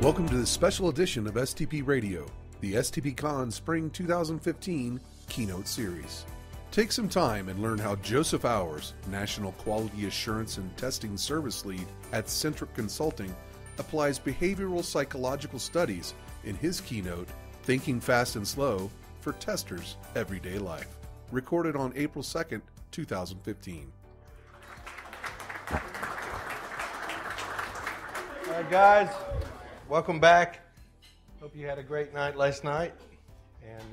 Welcome to this special edition of STP Radio, the STPConS Spring 2015 Keynote Series. Take some time and learn how Joseph Hours, National Quality Assurance and Testing Service Lead at Centric Consulting, applies behavioral psychological studies in his keynote, Thinking Fast and Slow for Testers' Everyday Life, recorded on April 2nd, 2015. All right, guys, welcome back. Hope you had a great night last night, and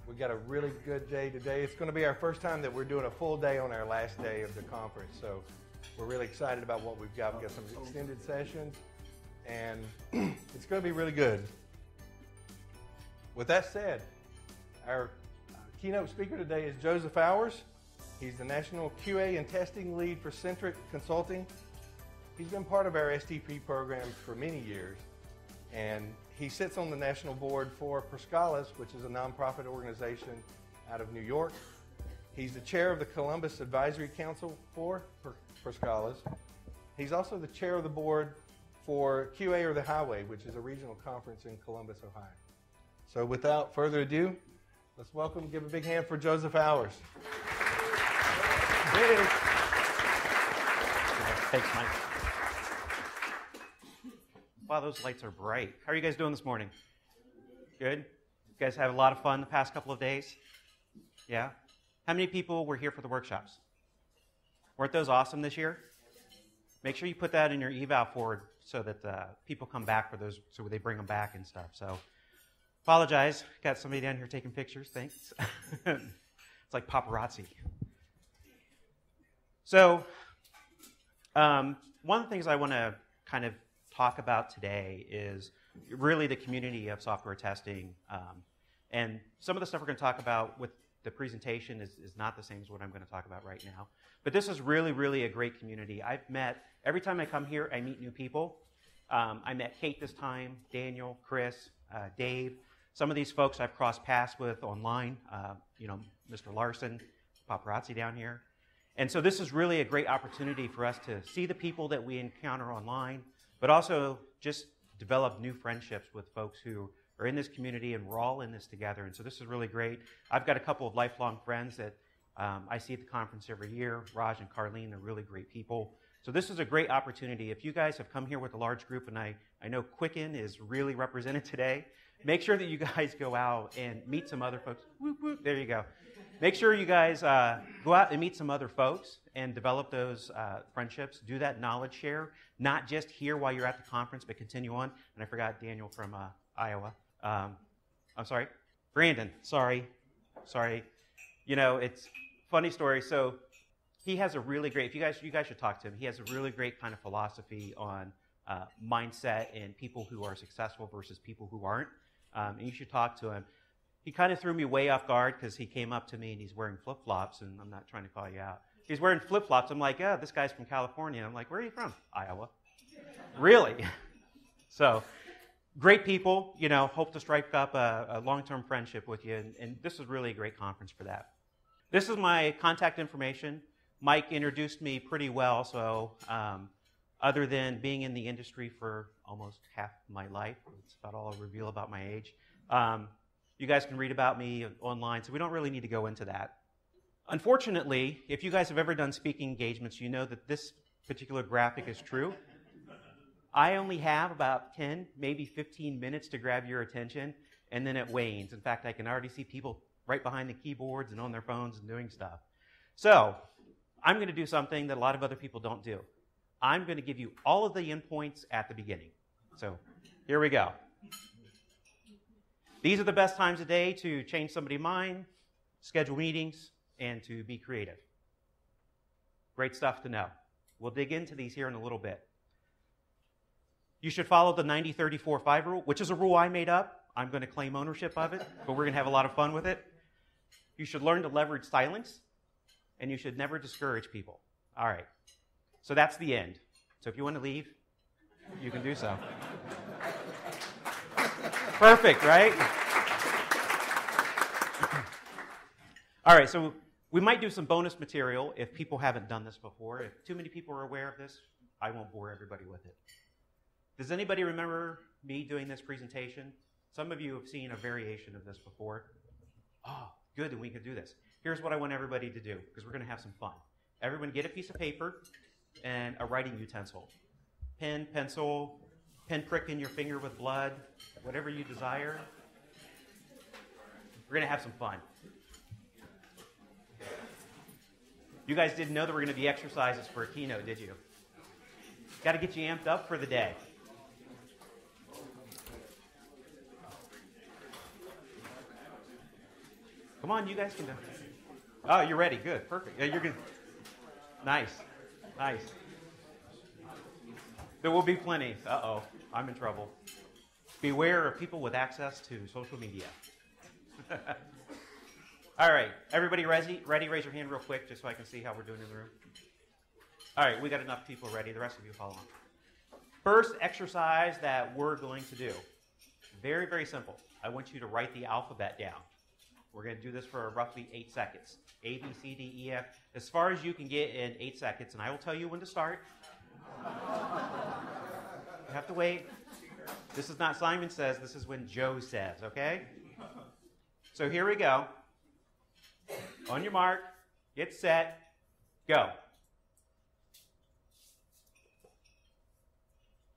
we got a really good day today. It's going to be our first time that we're doing a full day on our last day of the conference, so we're really excited about what we've got. We've got some extended sessions, and it's going to be really good. With that said, our keynote speaker today is Joseph Hours. He's the National QA and Testing Lead for Centric Consulting. He's been part of our STP programs for many years, and he sits on the national board for Proscalis, which is a nonprofit organization out of New York. He's the chair of the Columbus Advisory Council for Proscalis. He's also the chair of the board for QA or the Highway, which is a regional conference in Columbus, Ohio. So without further ado, let's give a big hand for Joseph Hours. Thanks, Mike. Wow, those lights are bright. How are you guys doing this morning? Good? You guys have a lot of fun the past couple of days? Yeah? How many people were here for the workshops? Weren't those awesome this year? Make sure you put that in your eval forward so that people come back for those, so they bring them back and stuff. So, apologize. Got somebody down here taking pictures. Thanks. It's like paparazzi. So, one of the things I want to kind of talk about today is really the community of software testing. And some of the stuff we're going to talk about with the presentation is not the same as what I'm going to talk about right now. But this is really, really a great community. Every time I come here, I meet new people. I met Kate this time, Daniel, Chris, Dave. Some of these folks I've crossed paths with online, Mr. Larson, paparazzi down here. And so this is really a great opportunity for us to see the people that we encounter online, but also just develop new friendships with folks who are in this community, and we're all in this together. And so this is really great. I've got a couple of lifelong friends that I see at the conference every year. Raj and Carlene, they're really great people. So this is a great opportunity. If you guys have come here with a large group, and I know Quicken is really represented today, make sure that you guys go out and meet some other folks. Whoop, whoop, there you go. Make sure you guys go out and meet some other folks and develop those friendships. Do that knowledge share, not just here while you're at the conference, but continue on. And I forgot Daniel from Iowa. I'm sorry, Brandon. Sorry. It's a funny story. So he has a really great. You guys should talk to him. He has a really great kind of philosophy on mindset and people who are successful versus people who aren't. And you should talk to him. He kind of threw me way off guard because he came up to me and he's wearing flip-flops, and I'm not trying to call you out. He's wearing flip-flops. I'm like, yeah, this guy's from California. I'm like, where are you from? Iowa. Really? So, great people. Hope to strike up a long-term friendship with you, and this is really a great conference for that. This is my contact information. Mike introduced me pretty well, so other than being in the industry for almost half my life, it's about all I'll reveal about my age. You guys can read about me online, so we don't really need to go into that. Unfortunately, if you guys have ever done speaking engagements, you know that this particular graphic is true. I only have about 10, maybe 15 minutes to grab your attention, and then it wanes. In fact, I can already see people right behind the keyboards and on their phones and doing stuff. So, I'm going to do something that a lot of other people don't do. I'm going to give you all of the endpoints at the beginning. So, here we go. These are the best times of day to change somebody's mind, schedule meetings, and to be creative. Great stuff to know. We'll dig into these here in a little bit. You should follow the 90-34-5 rule, which is a rule I made up. I'm going to claim ownership of it, but we're going to have a lot of fun with it. You should learn to leverage silence, and you should never discourage people. All right. So that's the end. So if you want to leave, you can do so. Perfect, right? All right, so we might do some bonus material if people haven't done this before. If too many people are aware of this, I won't bore everybody with it. Does anybody remember me doing this presentation? Some of you have seen a variation of this before. Oh, good, then we could do this. Here's what I want everybody to do, because we're going to have some fun. Everyone get a piece of paper and a writing utensil. Pen, pencil, pinprick in your finger with blood, whatever you desire. We're going to have some fun. You guys didn't know there were going to be exercises for a keynote, did you? Got to get you amped up for the day. Come on, you guys can do it. Oh, you're ready. Good. Perfect. Yeah, you're good. Nice. Nice. There will be plenty. Uh-oh. I'm in trouble. Beware of people with access to social media. All right. Everybody ready? Raise your hand real quick just so I can see how we're doing in the room. All right. We got enough people ready. The rest of you follow on. First exercise that we're going to do. Very, very simple. I want you to write the alphabet down. We're going to do this for roughly 8 seconds. A, B, C, D, E, F. As far as you can get in 8 seconds, and I will tell you when to start. You have to wait. This is not Simon Says. This is when Joe says, okay? So here we go. On your mark, get set, go.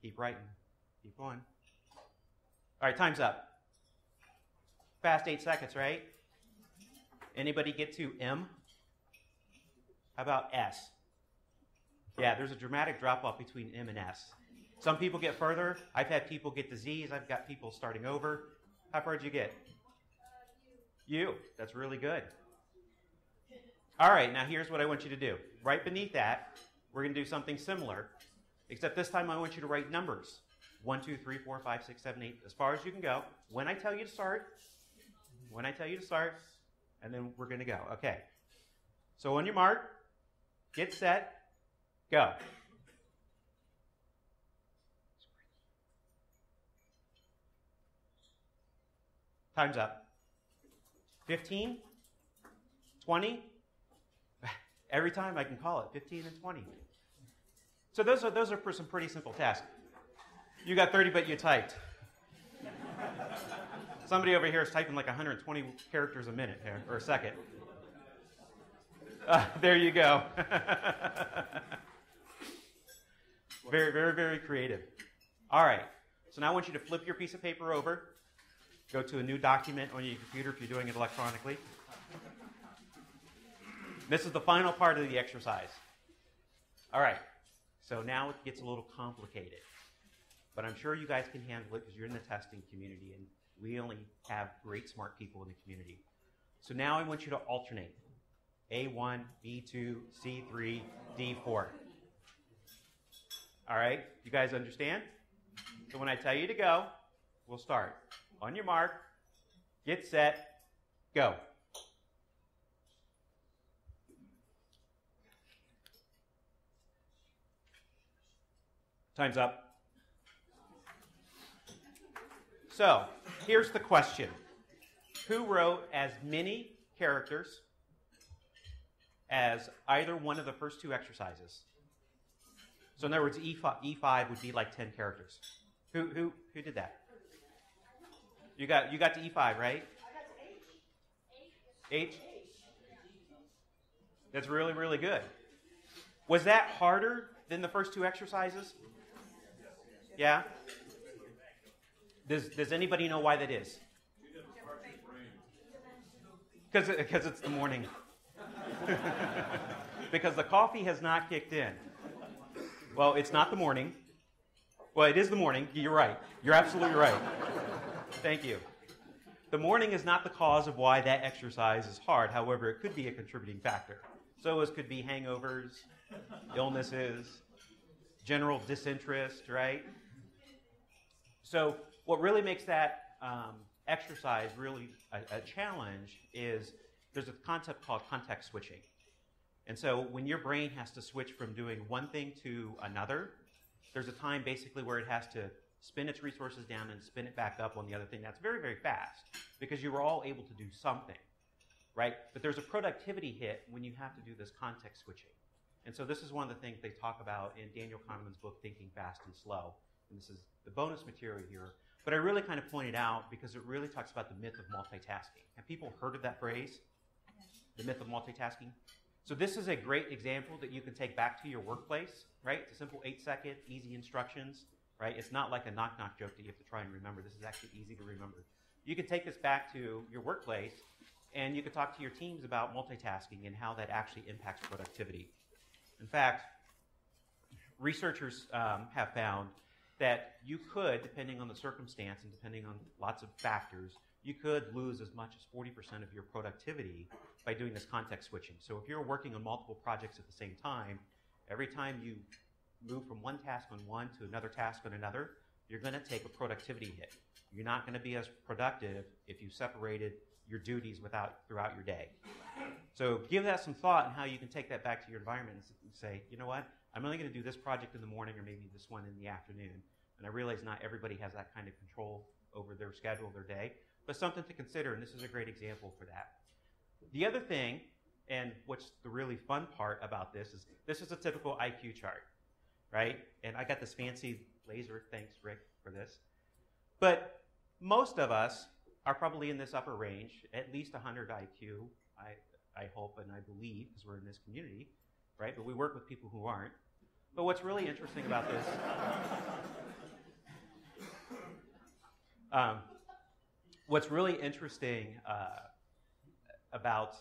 Keep writing. Keep going. All right, time's up. Fast 8 seconds, right? Anybody get to M? How about S? Yeah, there's a dramatic drop-off between M and S. Some people get further. I've had people get to Z's. I've got people starting over. How far did you get? U. That's really good. All right, now here's what I want you to do. Right beneath that, we're going to do something similar, except this time I want you to write numbers. 1, 2, 3, 4, 5, 6, 7, 8, as far as you can go. When I tell you to start, and then we're going to go. Okay. So on your mark, get set, go. Time's up. 15, 20. Every time I can call it 15 and 20. So those are for some pretty simple tasks. You got 30, but you typed. Somebody over here is typing like 120 characters a minute here, or a second. There you go. Very, very, very creative. All right. So now I want you to flip your piece of paper over. Go to a new document on your computer if you're doing it electronically. This is the final part of the exercise. All right. So now it gets a little complicated. But I'm sure you guys can handle it because you're in the testing community, and we only have great, smart people in the community. So now I want you to alternate. A1, B2, C3, D4. All right? You guys understand? So when I tell you to go, we'll start. On your mark, get set, go. Time's up. So, here's the question. Who wrote as many characters as either one of the first two exercises? So in other words, E5 would be like 10 characters. Who did that? You got to E5, right? I got to H. H? That's really, really good. Was that harder than the first two exercises? Yeah? Does anybody know why that is? Because it's the morning. Because the coffee has not kicked in. Well, it's not the morning. Well, it is the morning. You're right. You're absolutely right. Thank you. The morning is not the cause of why that exercise is hard. However, it could be a contributing factor. So it could be hangovers, illnesses, general disinterest, right? So what really makes that exercise really a challenge is there's a concept called context switching. And so when your brain has to switch from doing one thing to another, there's a time basically where it has to spin its resources down and spin it back up on the other thing. That's very, very fast because you were all able to do something, right? But there's a productivity hit when you have to do this context switching. And so this is one of the things they talk about in Daniel Kahneman's book, Thinking Fast and Slow. and this is the bonus material here, but I really kind of pointed out because it really talks about the myth of multitasking. Have people heard of that phrase? The myth of multitasking? So this is a great example that you can take back to your workplace, right? It's a simple 8-second, easy instructions, right? It's not like a knock-knock joke that you have to try and remember. This is actually easy to remember. You can take this back to your workplace, and you can talk to your teams about multitasking and how that actually impacts productivity. In fact, researchers have found that you could, depending on the circumstance and depending on lots of factors, you could lose as much as 40% of your productivity by doing this context switching. So if you're working on multiple projects at the same time, every time you move from one task on one to another task on another, you're going to take a productivity hit. You're not going to be as productive if you separated your duties throughout your day. So give that some thought and how you can take that back to your environment and say, you know what, I'm only going to do this project in the morning or maybe this one in the afternoon. And I realize not everybody has that kind of control over their schedule, their day, but something to consider, and this is a great example for that. The other thing, and what's the really fun part about this is a typical IQ chart, right? And I got this fancy laser, thanks Rick for this. But most of us are probably in this upper range, at least 100 IQ, I hope and I believe, because we're in this community, right? But we work with people who aren't. But what's really interesting about this, what's really interesting about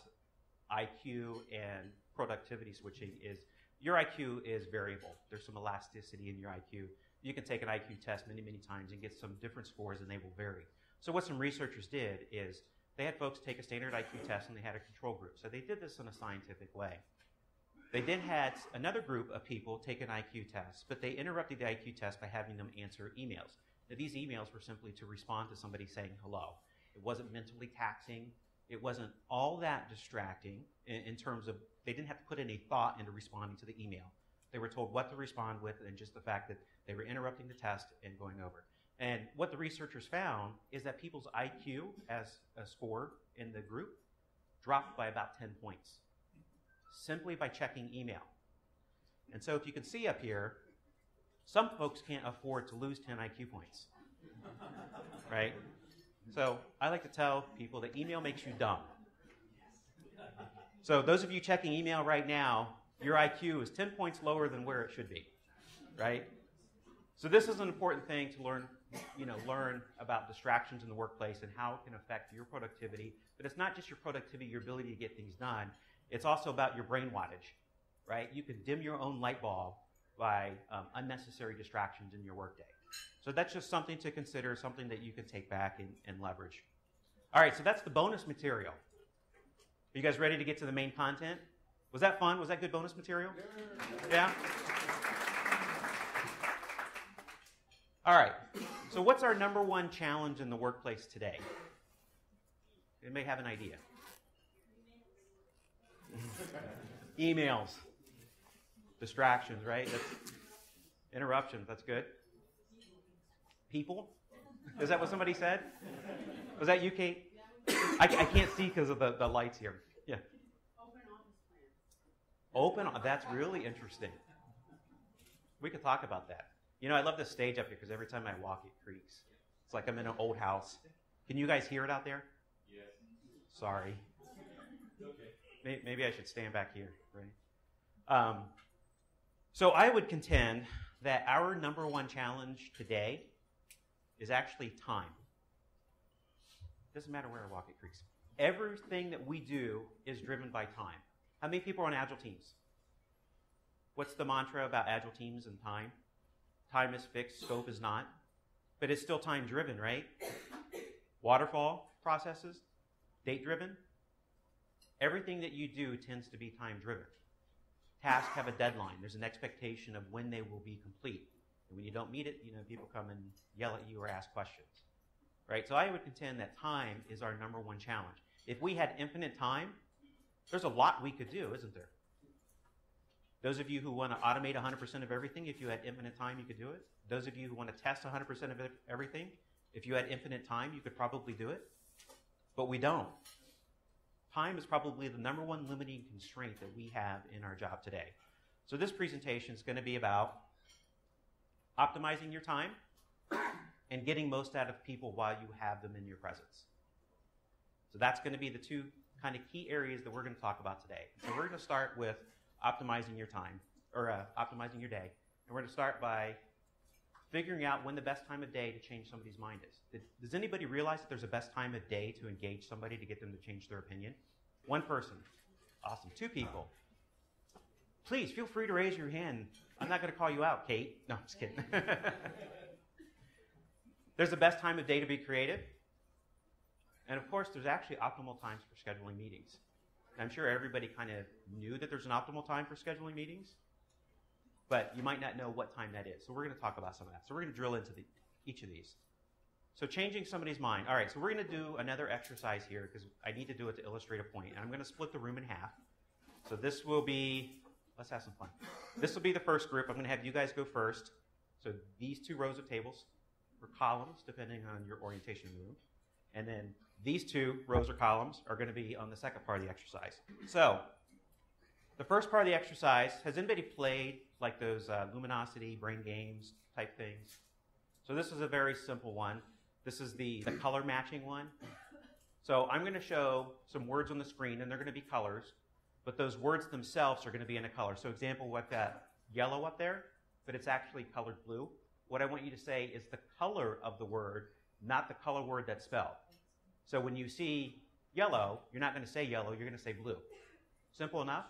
IQ and productivity switching is your IQ is variable. There's some elasticity in your IQ. You can take an IQ test many, many times and get some different scores, and they will vary. So what some researchers did is they had folks take a standard IQ test, and they had a control group. So they did this in a scientific way. They then had another group of people take an IQ test, but they interrupted the IQ test by having them answer emails. Now, these emails were simply to respond to somebody saying hello. It wasn't mentally taxing. It wasn't all that distracting in terms of they didn't have to put any thought into responding to the email. They were told what to respond with and just the fact that they were interrupting the test and going over. And what the researchers found is that people's IQ as a score in the group dropped by about 10 points simply by checking email. And so if you can see up here, some folks can't afford to lose 10 IQ points, right? So I like to tell people that email makes you dumb. So those of you checking email right now, your IQ is 10 points lower than where it should be, right? So this is an important thing to learn about distractions in the workplace and how it can affect your productivity. But it's not just your productivity, your ability to get things done. It's also about your brain wattage, right? You can dim your own light bulb by unnecessary distractions in your workday. So that's just something to consider, something that you can take back and leverage. All right, so that's the bonus material. Are you guys ready to get to the main content? Was that fun? Was that good bonus material? Yeah? All right, so what's our number one challenge in the workplace today? Anybody have an idea? Emails. Distractions, right? Interruptions, that's good. People? Is that what somebody said? Was that you, Kate? I can't see because of the lights here. Yeah. That's really interesting. We could talk about that. You know, I love this stage up here because every time I walk, it creaks. It's like I'm in an old house. Can you guys hear it out there? Yes. Sorry. Okay. Maybe I should stand back here, right? So I would contend that our number one challenge today is actually time. Doesn't matter where I walk, it creaks. Everything that we do is driven by time. How many people are on Agile teams? What's the mantra about Agile teams and time? Time is fixed, scope is not. But it's still time-driven, right? Waterfall processes, date-driven. Everything that you do tends to be time-driven. Tasks have a deadline. There's an expectation of when they will be complete. And when you don't meet it, people come and yell at you or ask questions. Right? So I would contend that time is our number one challenge. If we had infinite time, there's a lot we could do, isn't there? Those of you who want to automate 100% of everything, if you had infinite time, you could do it. Those of you who want to test 100% of everything, if you had infinite time, you could probably do it. But we don't. Time is probably the number one limiting constraint that we have in our job today. So this presentation is going to be about optimizing your time, and getting most out of people while you have them in your presence. So that's going to be the two kind of key areas that we're going to talk about today. So we're going to start with optimizing your time, or optimizing your day. And we're going to start by figuring out when the best time of day to change somebody's mind is. Does anybody realize that there's a best time of day to engage somebody to get them to change their opinion? One person. Awesome. Two people. Please, feel free to raise your hand. I'm not going to call you out, Kate. No, I'm just kidding. There's the best time of day to be creative. And of course, there's actually optimal times for scheduling meetings. And I'm sure everybody kind of knew that there's an optimal time for scheduling meetings, but you might not know what time that is. So we're going to talk about some of that. So we're going to drill into each of these. So changing somebody's mind. All right, so we're going to do another exercise here because I need to do it to illustrate a point. And I'm going to split the room in half. So this will be, let's have some fun. This will be the first group. I'm going to have you guys go first. So these two rows of tables, or columns, depending on your orientation in the room. And then these two rows or columns are going to be on the second part of the exercise. So the first part of the exercise, has anybody played like those luminosity, brain games type things? So this is a very simple one. This is the color matching one. So I'm going to show some words on the screen, and they're going to be colors, but those words themselves are going to be in a color. So example, we've got yellow up there, but it's actually colored blue. What I want you to say is the color of the word, not the color word that's spelled. So when you see yellow, you're not going to say yellow, you're going to say blue. Simple enough?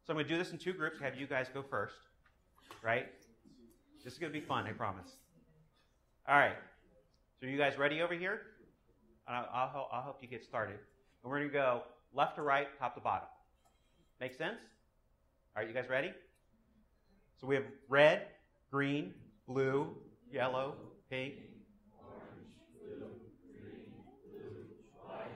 So I'm going to do this in two groups, have you guys go first, right? This is going to be fun, I promise. All right. So are you guys ready over here? I'll help you get started. And we're going to go left to right, top to bottom. Make sense? All right, you guys ready? So we have red, green, blue, yellow, pink, orange, blue, green, blue, white,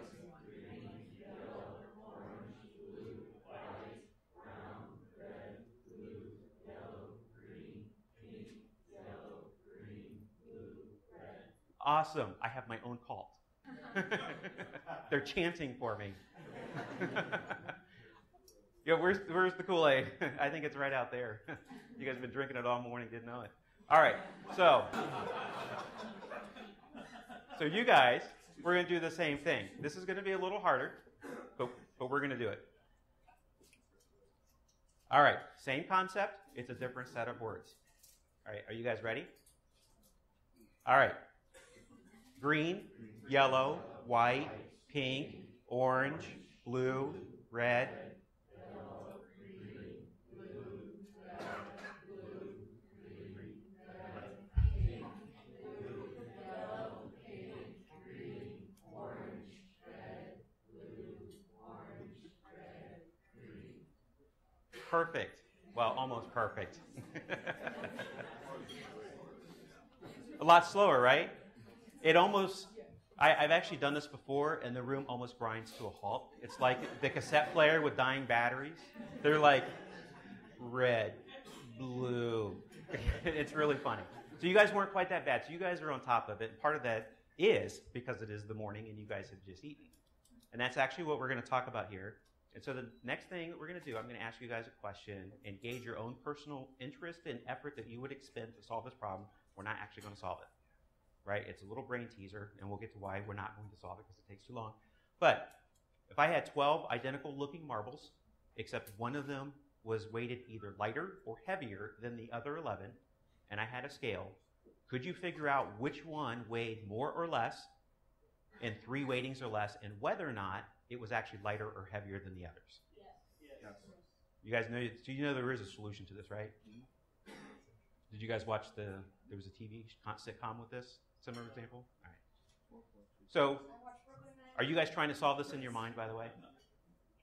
green, yellow, orange, blue, white, brown, red, blue, yellow, green, pink, yellow, green, blue, red. Awesome. I have my own cult. They're chanting for me. Yo, where's the Kool-Aid? I think it's right out there. You guys have been drinking it all morning, didn't know it. All right, so you guys, we're going to do the same thing. This is going to be a little harder, but we're going to do it. All right, same concept. It's a different set of words. All right, are you guys ready? All right. Green, yellow, white, pink, orange, blue, red. Perfect. Well, almost perfect. A lot slower, right? It almost, I've actually done this before, and the room almost grinds to a halt. It's like the cassette player with dying batteries. They're like red, blue. It's really funny. So you guys weren't quite that bad. So you guys are on top of it. Part of that is because it is the morning and you guys have just eaten. And that's actually what we're going to talk about here. And so the next thing that we're going to do, I'm going to ask you guys a question and gauge your own personal interest and effort that you would expend to solve this problem. We're not actually going to solve it, right? It's a little brain teaser, and we'll get to why we're not going to solve it because it takes too long. But if I had 12 identical looking marbles, except one of them was weighted either lighter or heavier than the other 11, and I had a scale, could you figure out which one weighed more or less in 3 weightings or less, and whether or not it was actually lighter or heavier than the others? Yes. You guys know, so you know there is a solution to this, right? Did you guys watch there was a TV sitcom with this, similar example? All right. So, are you guys trying to solve this in your mind, by the way?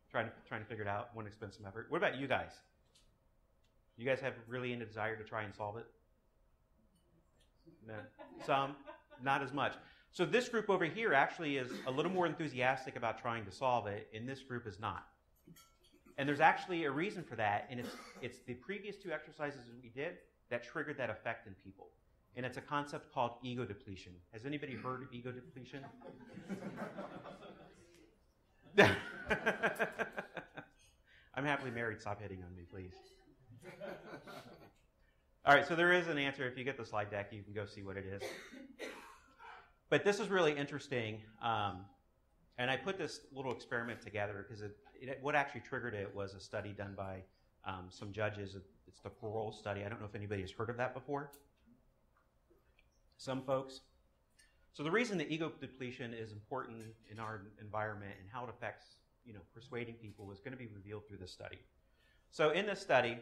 Trying to figure it out, wouldn't expend some effort. What about you guys? You guys have really any desire to try and solve it? No. Some, not as much. So this group over here actually is a little more enthusiastic about trying to solve it, and this group is not. And there's actually a reason for that, and it's the previous 2 exercises that we did that triggered that effect in people. And it's a concept called ego depletion. Has anybody heard of ego depletion? I'm happily married. Stop hitting on me, please. All right, so there is an answer. If you get the slide deck, you can go see what it is. But this is really interesting. And I put this little experiment together because what actually triggered it was a study done by some judges. It's the parole study. I don't know if anybody has heard of that before. Some folks. So the reason that ego depletion is important in our environment and how it affects, persuading people is going to be revealed through this study. So in this study,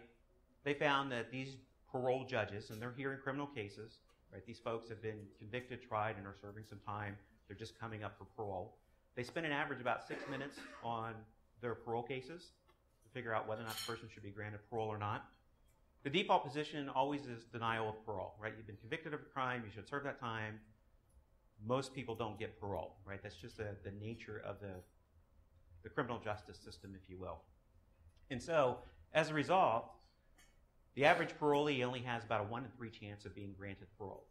they found that these parole judges, and they're hearing criminal cases, right? These folks have been convicted, tried, and are serving some time. They're just coming up for parole. They spend an average about 6 minutes on their parole cases to figure out whether or not the person should be granted parole or not. The default position always is denial of parole, right? You've been convicted of a crime, you should serve that time. Most people don't get parole, right? That's just the nature of the criminal justice system, if you will. And so, as a result, the average parolee only has about a 1 in 3 chance of being granted parole.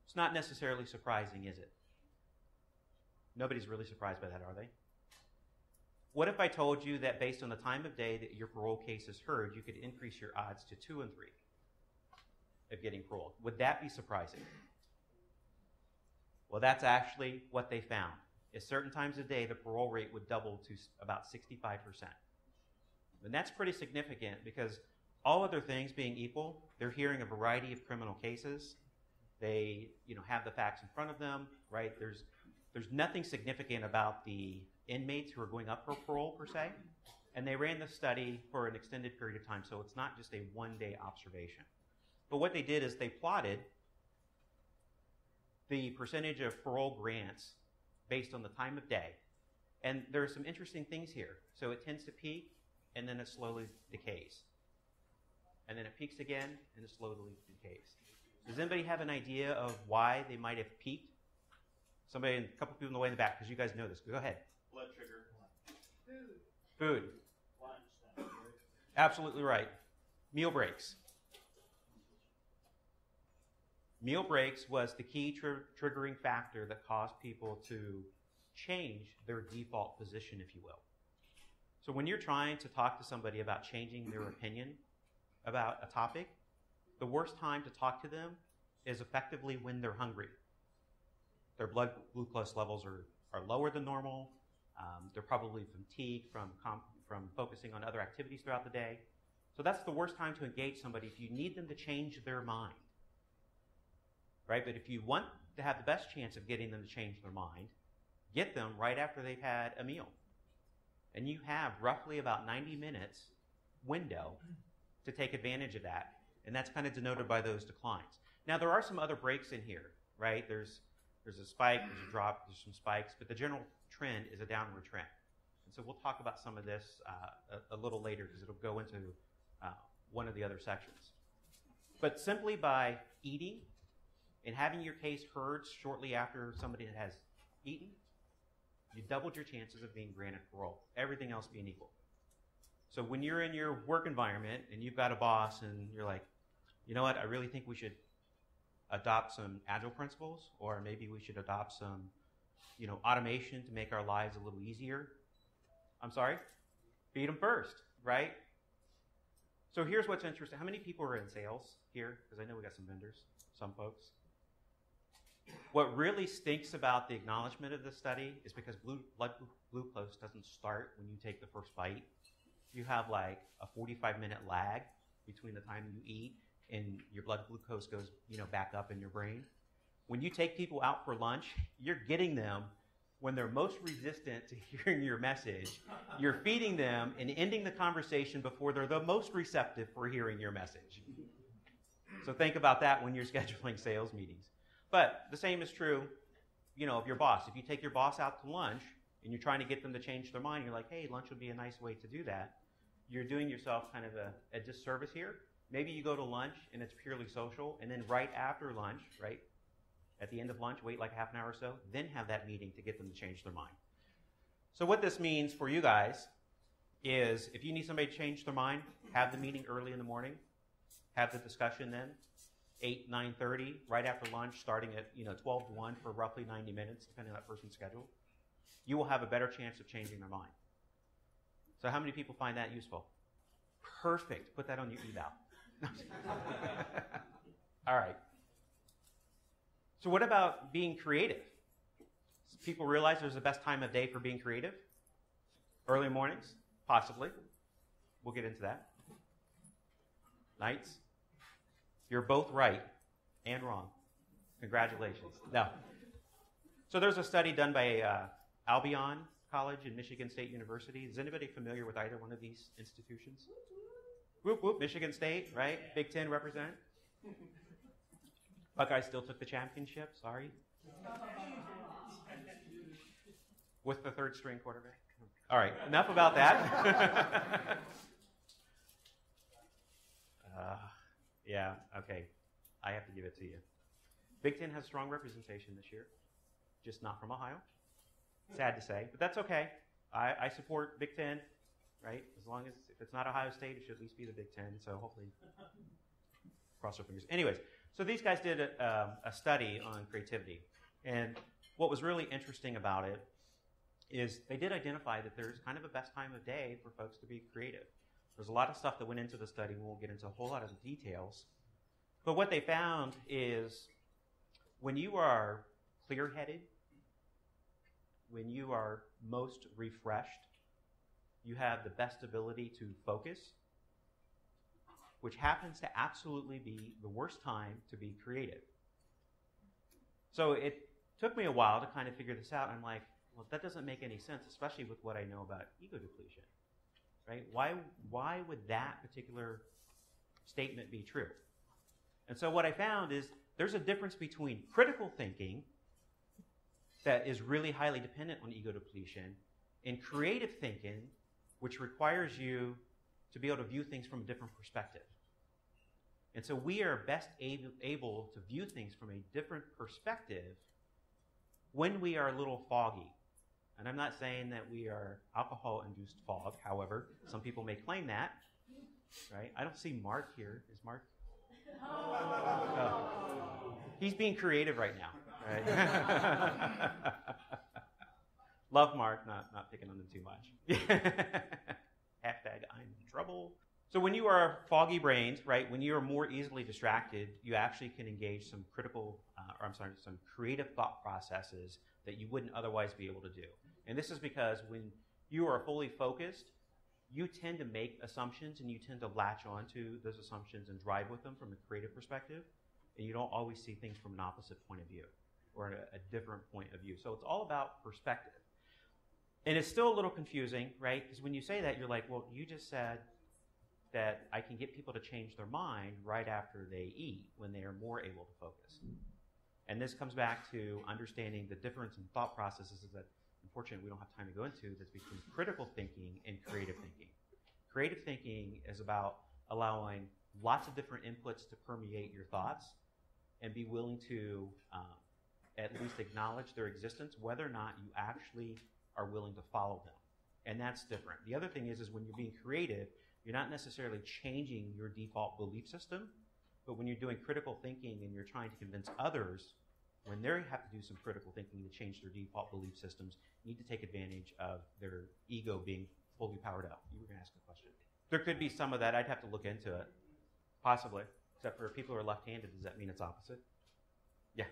It's not necessarily surprising, is it? Nobody's really surprised by that, are they? What if I told you that based on the time of day that your parole case is heard, you could increase your odds to 2 in 3 of getting paroled? Would that be surprising? Well, that's actually what they found. At certain times of day, the parole rate would double to about 65%. And that's pretty significant because all other things being equal, they're hearing a variety of criminal cases. They, have the facts in front of them, right? There's nothing significant about the inmates who are going up for parole, per se. And they ran the study for an extended period of time, so it's not just a one-day observation. But what they did is they plotted the percentage of parole grants based on the time of day. And there are some interesting things here. So it tends to peak, and then it slowly decays. And then it peaks again, and it slowly decays. Does anybody have an idea of why they might have peaked? Somebody, a couple people in the way in the back, because you guys know this. Go ahead. Blood sugar. Food. Absolutely right. Meal breaks. Meal breaks was the key triggering factor that caused people to change their default position, if you will. So when you're trying to talk to somebody about changing their opinion about a topic, the worst time to talk to them is effectively when they're hungry. Their blood glucose levels are lower than normal. They're probably fatigued from focusing on other activities throughout the day. So that's the worst time to engage somebody if you need them to change their mind. Right? But if you want to have the best chance of getting them to change their mind, get them right after they've had a meal. And you have roughly about 90 minutes window to take advantage of that. And that's kind of denoted by those declines. Now, there are some other breaks in here, right? There's a spike, there's a drop, there's some spikes, but the general trend is a downward trend. And so we'll talk about some of this a little later because it'll go into one of the other sections. But simply by eating and having your case heard shortly after somebody has eaten, you doubled your chances of being granted parole, everything else being equal. So when you're in your work environment and you've got a boss and you're like, you know what, I really think we should adopt some agile principles, or maybe we should adopt some, automation to make our lives a little easier. I'm sorry? Feed them first, right? So here's what's interesting. How many people are in sales here? Because I know we got some vendors, some folks. What really stinks about the acknowledgement of this study is because blood glucose doesn't start when you take the first bite. You have like a 45-minute lag between the time you eat and your blood glucose goes, back up in your brain. When you take people out for lunch, you're getting them when they're most resistant to hearing your message. You're feeding them and ending the conversation before they're the most receptive for hearing your message. So think about that when you're scheduling sales meetings. But the same is true, of your boss. If you take your boss out to lunch and you're trying to get them to change their mind, you're like, hey, lunch would be a nice way to do that. You're doing yourself kind of a disservice here. Maybe you go to lunch and it's purely social, and then right after lunch, right, at the end of lunch, wait like half an hour or so, then have that meeting to get them to change their mind. So what this means for you guys is if you need somebody to change their mind, have the meeting early in the morning, have the discussion then, 8, 9:30, right after lunch, starting at 12 to 1 for roughly 90 minutes, depending on that person's schedule. You will have a better chance of changing their mind. So how many people find that useful? Perfect. Put that on your eval. All right. So what about being creative? People realize there's the best time of day for being creative? Early mornings? Possibly. We'll get into that. Nights? You're both right and wrong. Congratulations. No. So there's a study done by Albion College and Michigan State University. Is anybody familiar with either one of these institutions? Whoop, whoop, Michigan State, right? Big Ten represent. Buckeyes still took the championship, sorry. With the third string quarterback. All right, enough about that. Yeah, okay. I have to give it to you. Big Ten has strong representation this year, just not from Ohio. Sad to say, but that's okay. I support Big Ten, right? As long as, if it's not Ohio State, it should at least be the Big Ten, so hopefully, cross our fingers. Anyways, so these guys did a study on creativity, and what was really interesting about it is they did identify that there's kind of a best time of day for folks to be creative. There's a lot of stuff that went into the study. We won't get into a whole lot of the details. But what they found is when you are clear-headed, when you are most refreshed, you have the best ability to focus, which happens to absolutely be the worst time to be creative. So it took me a while to kind of figure this out. I'm like, well, that doesn't make any sense, especially with what I know about ego depletion, right? Why would that particular statement be true? And so what I found is there's a difference between critical thinking that is really highly dependent on ego depletion and creative thinking, which requires you to be able to view things from a different perspective. And so we are best able to view things from a different perspective when we are a little foggy. And I'm not saying that we are alcohol-induced fog. However, some people may claim that, right? I don't see Mark here. Is Mark? Oh. He's being creative right now, right? Love Mark, not picking on him too much. Hashtag I'm in trouble. So when you are foggy-brained, right, when you are more easily distracted, you actually can engage some some creative thought processes that you wouldn't otherwise be able to do. And this is because when you are fully focused, you tend to make assumptions and you tend to latch onto those assumptions and drive with them from a creative perspective, and you don't always see things from an opposite point of view or a different point of view. So it's all about perspective. And it's still a little confusing, right? Because when you say that, you're like, well, you just said that I can get people to change their mind right after they eat when they are more able to focus. And this comes back to understanding the difference in thought processes that, unfortunately, we don't have time to go into, that's between critical thinking and creative thinking. Creative thinking is about allowing lots of different inputs to permeate your thoughts and be willing to at least acknowledge their existence, whether or not you actually are willing to follow them. And that's different. The other thing is when you're being creative, you're not necessarily changing your default belief system, but when you're doing critical thinking and you're trying to convince others, when they have to do some critical thinking to change their default belief systems, you need to take advantage of their ego being fully powered up. You were going to ask a question. There could be some of that. I'd have to look into it. Possibly. Except for people who are left-handed, does that mean it's opposite? Yeah.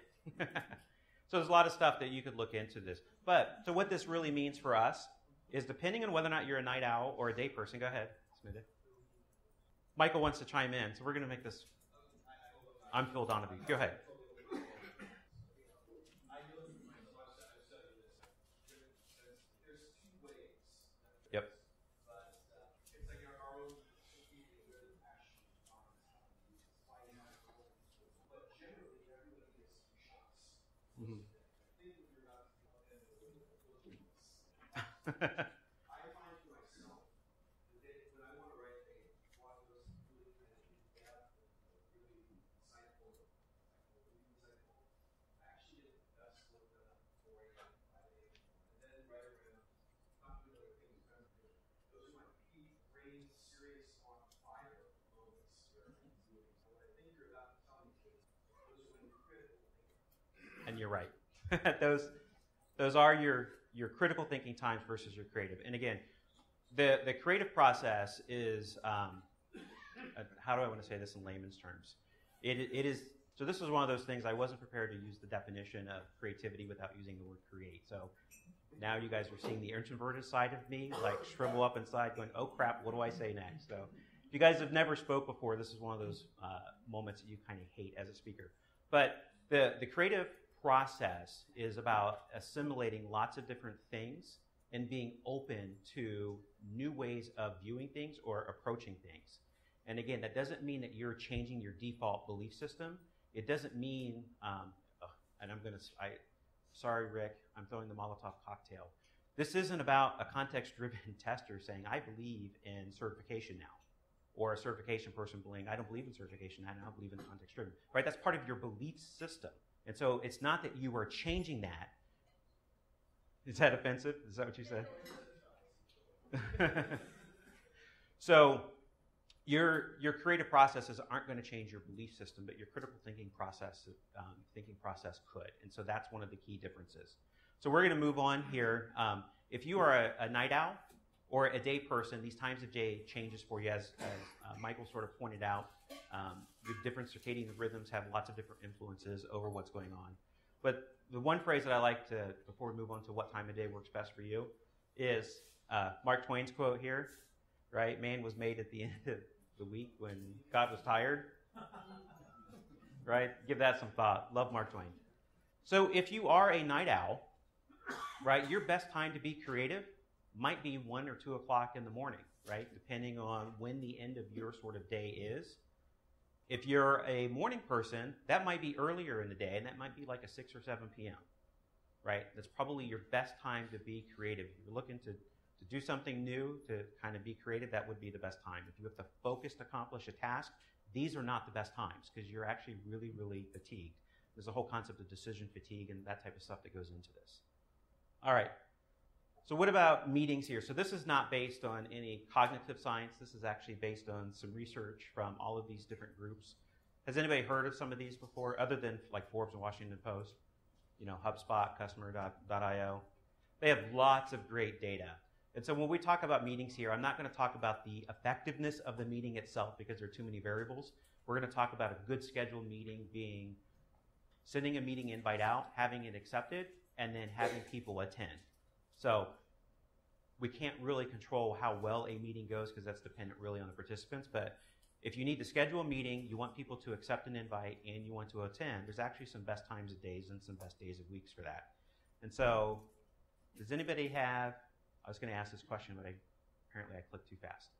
So there's a lot of stuff that you could look into this. But, so what this really means for us is depending on whether or not you're a night owl or a day person, go ahead, Smithy. Michael wants to chime in, so we're going to make this. I'm Phil Donovan. Go ahead. Yep. Mm-hmm. I find for myself that when I want to write a blog post really kind of in depth and really insightful, I actually get the best work done at 4 a.m., 5 a.m., and then right around not doing other things. Those are my peak brain serious on fire moments where things moving. So what I think you're about to tell me is those are when you're critical thinking. And you're right. Those are your critical thinking times versus your creative. And again, the creative process is how do I want to say this in layman's terms? It is, so this is one of those things I wasn't prepared to use the definition of creativity without using the word create. So now you guys are seeing the introverted side of me, like shrivel up inside going, oh crap, what do I say next? So if you guys have never spoke before, this is one of those moments that you kind of hate as a speaker. But the creative process is about assimilating lots of different things and being open to new ways of viewing things or approaching things. And again, that doesn't mean that you're changing your default belief system. It doesn't mean, and sorry, Rick, I'm throwing the Molotov cocktail. This isn't about a context-driven tester saying, I believe in certification now. Or a certification person believing, I don't believe in certification, I don't believe in context-driven. Right? That's part of your belief system. And so it's not that you are changing that. Is that offensive? Is that what you said? So your creative processes aren't going to change your belief system, but your critical thinking process could. And so that's one of the key differences. So we're going to move on here. If you are a night owl or a day person, these times of day changes for you, as Michael sort of pointed out. Your different circadian rhythms have lots of different influences over what's going on. But the one phrase that I like to, before we move on to what time of day works best for you, is Mark Twain's quote here, right? Man was made at the end of the week when God was tired, right? Give that some thought. Love Mark Twain. So if you are a night owl, right, your best time to be creative might be 1 or 2 o'clock in the morning, right? Depending on when the end of your sort of day is. If you're a morning person, that might be earlier in the day, and that might be like a 6 or 7 p.m., right? That's probably your best time to be creative. If you're looking to do something new, to kind of be creative, that would be the best time. If you have to focus to accomplish a task, these are not the best times because you're actually really, really fatigued. There's a whole concept of decision fatigue and that type of stuff that goes into this. All right. So what about meetings here? So this is not based on any cognitive science. This is actually based on some research from all of these different groups. Has anybody heard of some of these before, other than like Forbes and Washington Post? You know, HubSpot, Customer.io. They have lots of great data. And so when we talk about meetings here, I'm not going to talk about the effectiveness of the meeting itself because there are too many variables. We're going to talk about a good scheduled meeting being sending a meeting invite out, having it accepted, and then having people attend. So we can't really control how well a meeting goes because that's dependent really on the participants. But if you need to schedule a meeting, you want people to accept an invite, and you want to attend, there's actually some best times of days and some best days of weeks for that. And so does anybody have, I was going to ask this question, but apparently I clicked too fast.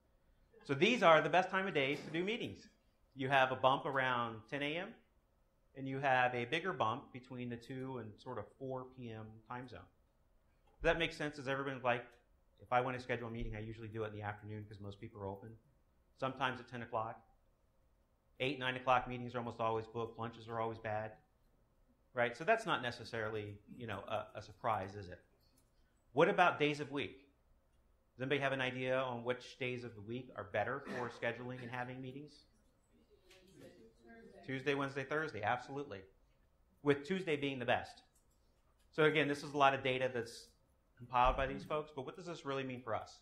So these are the best time of days to do meetings. You have a bump around 10 a.m., and you have a bigger bump between the 2 and sort of 4 p.m. time zone. Does that make sense? Does everyone like, if I want to schedule a meeting, I usually do it in the afternoon because most people are open. Sometimes at 10 o'clock. 8, 9 o'clock meetings are almost always booked. Lunches are always bad. Right? So that's not necessarily, you know, a surprise, is it? What about days of week? Does anybody have an idea on which days of the week are better for scheduling and having meetings? Tuesday, Wednesday, Thursday, absolutely. With Tuesday being the best. So again, this is a lot of data that's compiled by these folks, but what does this really mean for us?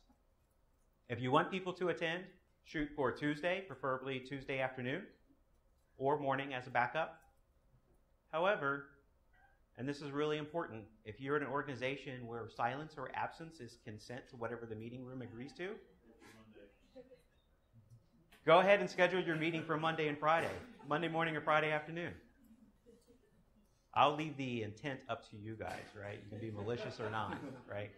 If you want people to attend, shoot for Tuesday, preferably Tuesday afternoon or morning as a backup. However, and this is really important, if you're in an organization where silence or absence is consent to whatever the meeting room agrees to, go ahead and schedule your meeting for Monday and Friday, Monday morning or Friday afternoon. I'll leave the intent up to you guys, right? You can be malicious or not, right?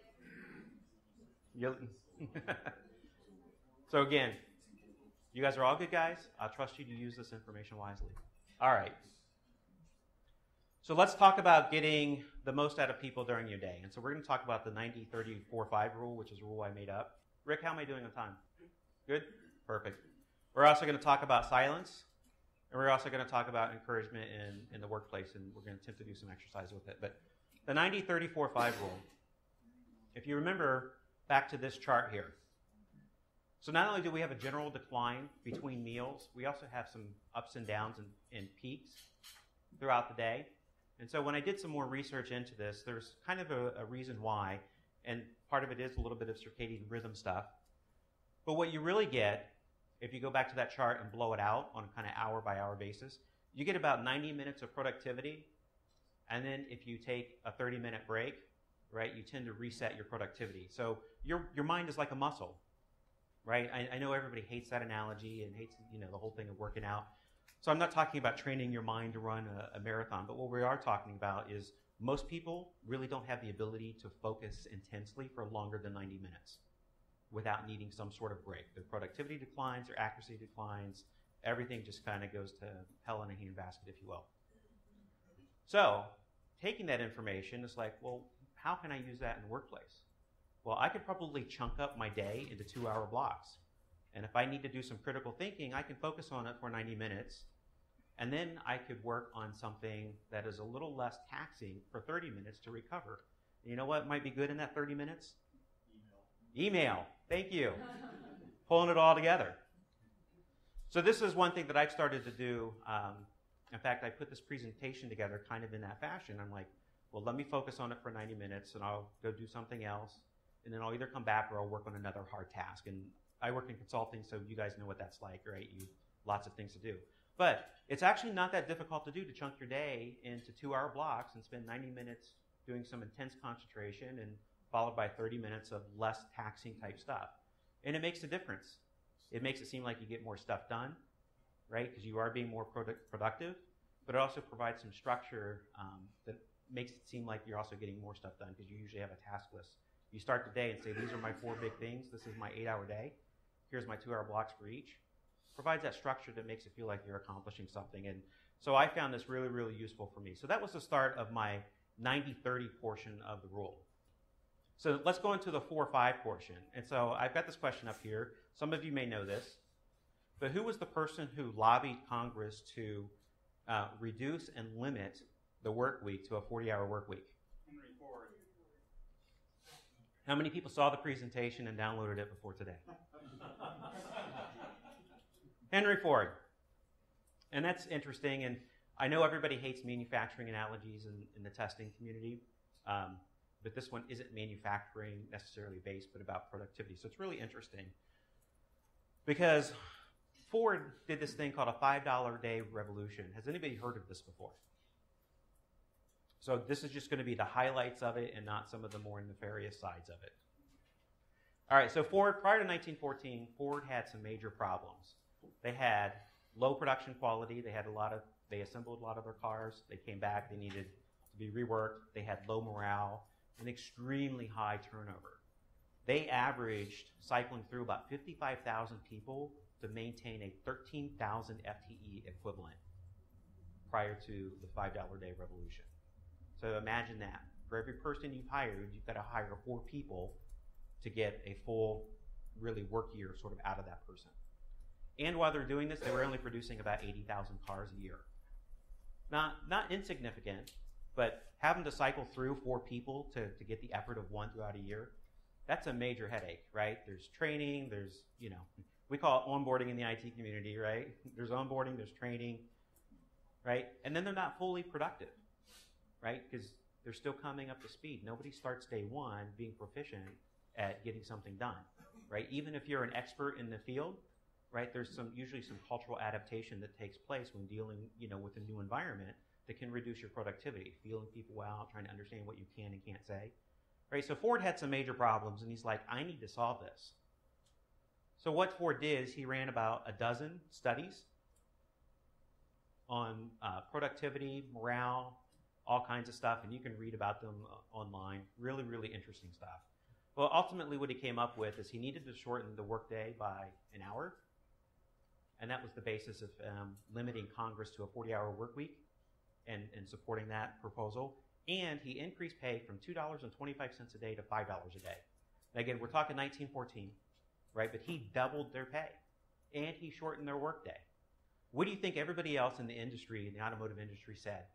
So again, you guys are all good guys. I'll trust you to use this information wisely. All right. So let's talk about getting the most out of people during your day. And so we're going to talk about the 90-30-4-5 rule, which is a rule I made up. Rick, how am I doing on time? Good? Perfect. We're also going to talk about silence. And we're also going to talk about encouragement in the workplace, and we're going to attempt to do some exercise with it. But the 90-30-4-5 rule, if you remember back to this chart here. So not only do we have a general decline between meals, we also have some ups and downs and peaks throughout the day. And so when I did some more research into this, there's kind of a reason why, and part of it is a little bit of circadian rhythm stuff. But what you really get if you go back to that chart and blow it out on a kind of hour-by-hour basis, you get about 90 minutes of productivity. And then if you take a 30-minute break, right, you tend to reset your productivity. So your mind is like a muscle, right? I know everybody hates that analogy and hates, the whole thing of working out. So I'm not talking about training your mind to run a marathon, but what we are talking about is most people really don't have the ability to focus intensely for longer than 90 minutes without needing some sort of break. Their productivity declines, their accuracy declines, everything just kind of goes to hell in a handbasket, if you will. So taking that information is like, well, how can I use that in the workplace? Well, I could probably chunk up my day into 2-hour blocks. And if I need to do some critical thinking, I can focus on it for 90 minutes. And then I could work on something that is a little less taxing for 30 minutes to recover. And you know what might be good in that 30 minutes? Email. Thank you. Pulling it all together. So this is one thing that I've started to do. In fact, I put this presentation together kind of in that fashion. I'm like, well, let me focus on it for 90 minutes, and I'll go do something else. And then I'll either come back or I'll work on another hard task. And I work in consulting, so you guys know what that's like, right? Lots of things to do. But it's actually not that difficult to do, to chunk your day into 2-hour blocks and spend 90 minutes doing some intense concentration and followed by 30 minutes of less taxing type stuff. And it makes a difference. It makes it seem like you get more stuff done, right? Because you are being more productive, but it also provides some structure that makes it seem like you're also getting more stuff done because you usually have a task list. You start the day and say, these are my 4 big things. This is my 8-hour day. Here's my 2-hour blocks for each. Provides that structure that makes it feel like you're accomplishing something. And so I found this really, really useful for me. So that was the start of my 90-30 portion of the rule. So let's go into the 4-5 portion. And so I've got this question up here. Some of you may know this. But who was the person who lobbied Congress to reduce and limit the work week to a 40-hour work week? Henry Ford. How many people saw the presentation and downloaded it before today? Henry Ford. And that's interesting. And I know everybody hates manufacturing analogies in the testing community. But this one isn't manufacturing necessarily based, but about productivity. So it's really interesting. Because Ford did this thing called a $5 a day revolution. Has anybody heard of this before? So this is just going to be the highlights of it and not some of the more nefarious sides of it. All right, so Ford, prior to 1914, Ford had some major problems. They had low production quality. They assembled a lot of their cars. They came back. They needed to be reworked. They had low morale and extremely high turnover. They averaged cycling through about 55,000 people to maintain a 13,000 FTE equivalent prior to the $5 a day revolution. So imagine that. For every person you've hired, you've got to hire 4 people to get a full, really work year sort of out of that person. And while they're doing this, they were only producing about 80,000 cars a year. Not insignificant, but having to cycle through 4 people to get the effort of 1 throughout a year, that's a major headache, right? There's training, there's, we call it onboarding in the IT community, right? There's onboarding, there's training, right? And then they're not fully productive, right? Because they're still coming up to speed. Nobody starts day 1 being proficient at getting something done, right? Even if you're an expert in the field, right? There's usually some cultural adaptation that takes place when dealing, with a new environment that can reduce your productivity, feeling people out, trying to understand what you can and can't say, right? So Ford had some major problems, and he's like, I need to solve this. So what Ford did is he ran about a dozen studies on productivity, morale, all kinds of stuff, and you can read about them online. Really, really interesting stuff. Well, ultimately what he came up with is he needed to shorten the workday by an hour, and that was the basis of limiting Congress to a 40-hour work week and supporting that proposal. And he increased pay from $2.25 a day to $5 a day. And again, we're talking 1914, right? But he doubled their pay, and he shortened their workday. What do you think everybody else in the industry, in the automotive industry, said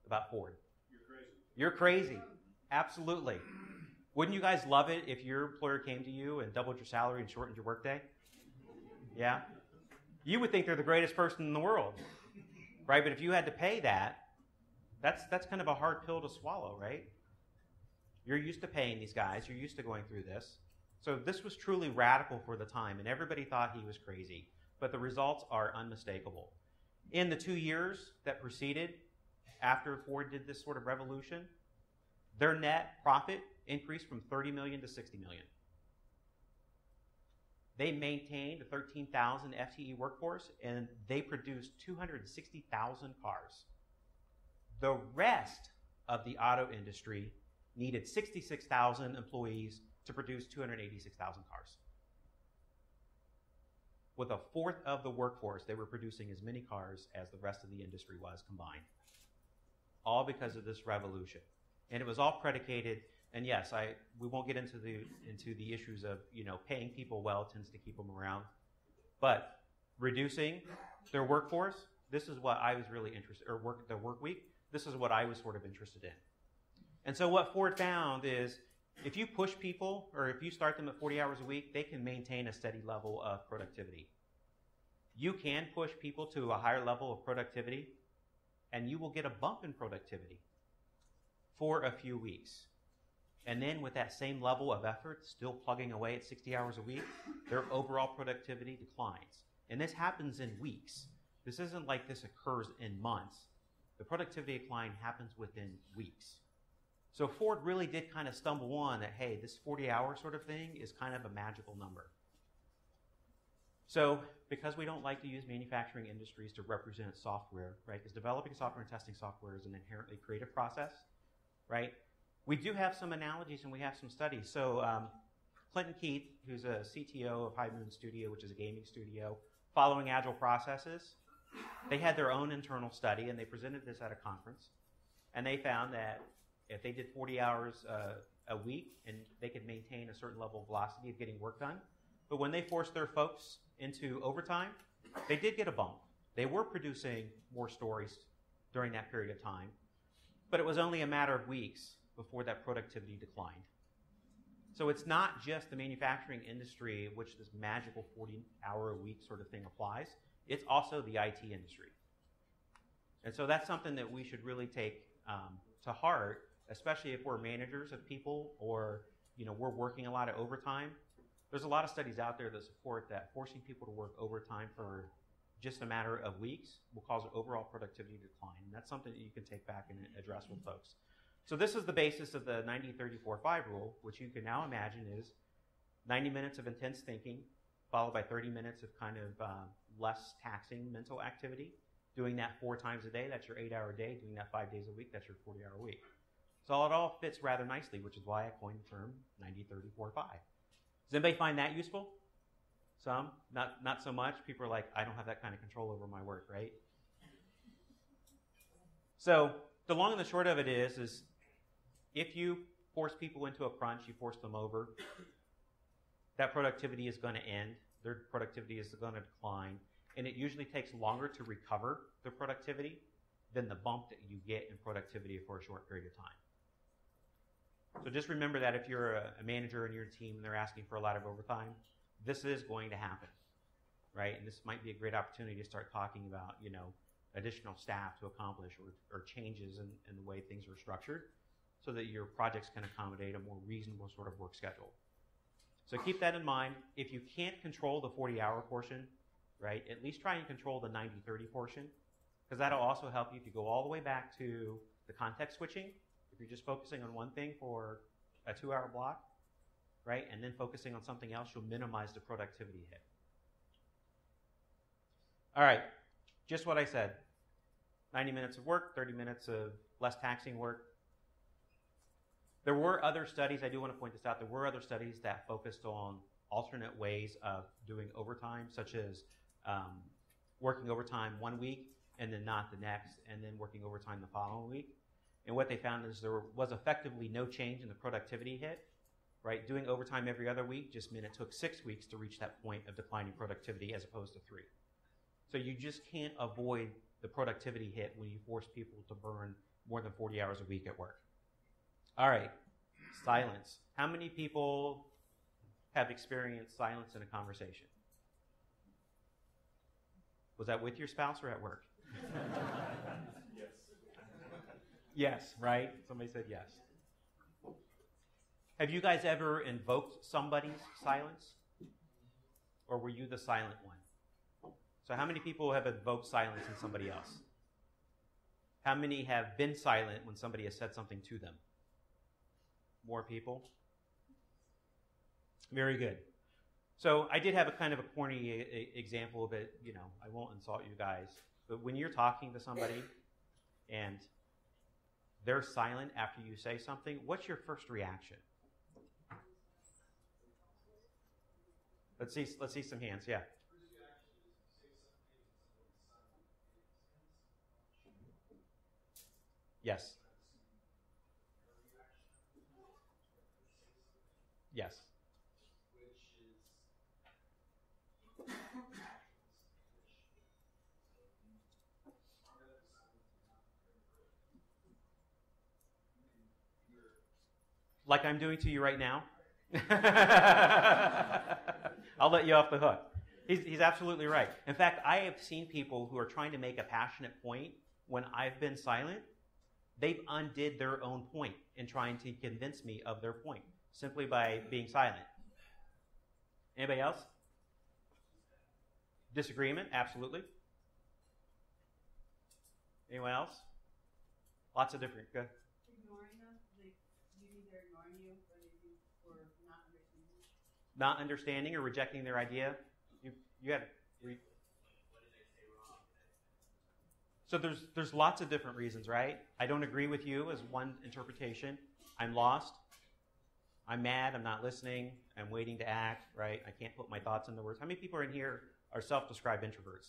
about Ford? You're crazy. You're crazy. Absolutely. Wouldn't you guys love it if your employer came to you and doubled your salary and shortened your workday? Yeah? You would think they're the greatest person in the world, right? But if you had to pay that, that's kind of a hard pill to swallow, right? You're used to paying these guys. You're used to going through this. So this was truly radical for the time, and everybody thought he was crazy. but the results are unmistakable. In the 2 years that preceded after Ford did this sort of revolution, their net profit increased from 30 million to 60 million. They maintained a 13,000 FTE workforce, and they produced 260,000 cars. The rest of the auto industry needed 66,000 employees to produce 286,000 cars. With a fourth of the workforce, they were producing as many cars as the rest of the industry was combined. All because of this revolution. And it was all predicated, and yes, we won't get into the issues of, paying people well tends to keep them around. But reducing their workforce, this is what I was really interested, or the work week, this is what I was sort of interested in. And so what Ford found is, if you push people, or if you start them at 40 hours a week, they can maintain a steady level of productivity. You can push people to a higher level of productivity, and you will get a bump in productivity for a few weeks. And then with that same level of effort, still plugging away at 60 hours a week, their overall productivity declines. And this happens in weeks. This isn't like this occurs in months. The productivity decline happens within weeks. So Ford really did kind of stumble on that, hey, this 40-hour sort of thing is kind of a magical number. So because we don't like to use manufacturing industries to represent software, right, because developing software and testing software is an inherently creative process, right, we do have some analogies and we have some studies. So Clinton Keith, who's a CTO of High Moon Studio, which is a gaming studio, following agile processes, they had their own internal study, and they presented this at a conference, and they found that if they did 40 hours a week, and they could maintain a certain level of velocity of getting work done, but when they forced their folks into overtime, they did get a bump. They were producing more stories during that period of time, but it was only a matter of weeks before that productivity declined. So it's not just the manufacturing industry which this magical 40-hour-a-week sort of thing applies. It's also the IT industry. And so that's something that we should really take to heart, especially if we're managers of people, or we're working a lot of overtime. There's a lot of studies out there that support that forcing people to work overtime for just a matter of weeks will cause an overall productivity decline. And that's something that you can take back and address with folks. So this is the basis of the 90-30-4-5 rule, which you can now imagine is 90 minutes of intense thinking, followed by 30 minutes of kind of less taxing mental activity. Doing that 4 times a day, that's your 8-hour day. Doing that 5 days a week, that's your 40-hour week. So it all fits rather nicely, which is why I coined the term 90-30-4-5. Does anybody find that useful? Some, not so much. People are like, I don't have that kind of control over my work, right? So the long and the short of it is if you force people into a crunch, you force them over, that productivity is going to end. Their productivity is going to decline. And it usually takes longer to recover the productivity than the bump that you get in productivity for a short period of time. So just remember that if you're a manager in your team and they're asking for a lot of overtime, this is going to happen, right? And this might be a great opportunity to start talking about, additional staff to accomplish or changes in the way things are structured so that your projects can accommodate a more reasonable sort of work schedule. So keep that in mind. If you can't control the 40-hour portion, right, at least try and control the 90-30 portion, because that'll also help you if you go all the way back to the context switching. If you're just focusing on one thing for a 2-hour block, right, and then focusing on something else, you'll minimize the productivity hit. All right, just what I said. 90 minutes of work, 30 minutes of less taxing work. There were other studies, I do want to point this out, there were other studies that focused on alternate ways of doing overtime, such as working overtime one week and then not the next, and then working overtime the following week. And what they found is there was effectively no change in the productivity hit, right? Doing overtime every other week just meant it took 6 weeks to reach that point of declining productivity as opposed to 3. So you just can't avoid the productivity hit when you force people to burn more than 40 hours a week at work. All right, silence. How many people have experienced silence in a conversation? Was that with your spouse or at work? Yes. Yes, right? Somebody said yes. Have you guys ever invoked somebody's silence? Or were you the silent one? So how many people have evoked silence in somebody else? How many have been silent when somebody has said something to them? More people? Very good. So I did have a kind of a corny example of it. You know, I won't insult you guys. But when you're talking to somebody and they're silent after you say something, what's your first reaction? Let's see some hands. Yeah. Yes. Yes. Like I'm doing to you right now? I'll let you off the hook. He's absolutely right. In fact, I have seen people who are trying to make a passionate point when I've been silent. They've undid their own point in trying to convince me of their point simply by being silent. Anybody else? Disagreement? Absolutely. Anyone else? Lots of different. Go ahead. Ignoring them, like maybe they're ignoring you, or not understanding. Not understanding or rejecting their idea. You had. So there's lots of different reasons, right? I don't agree with you as one interpretation. I'm lost. I'm mad. I'm not listening. I'm waiting to act, right? I can't put my thoughts into words. How many people in here are self-described introverts?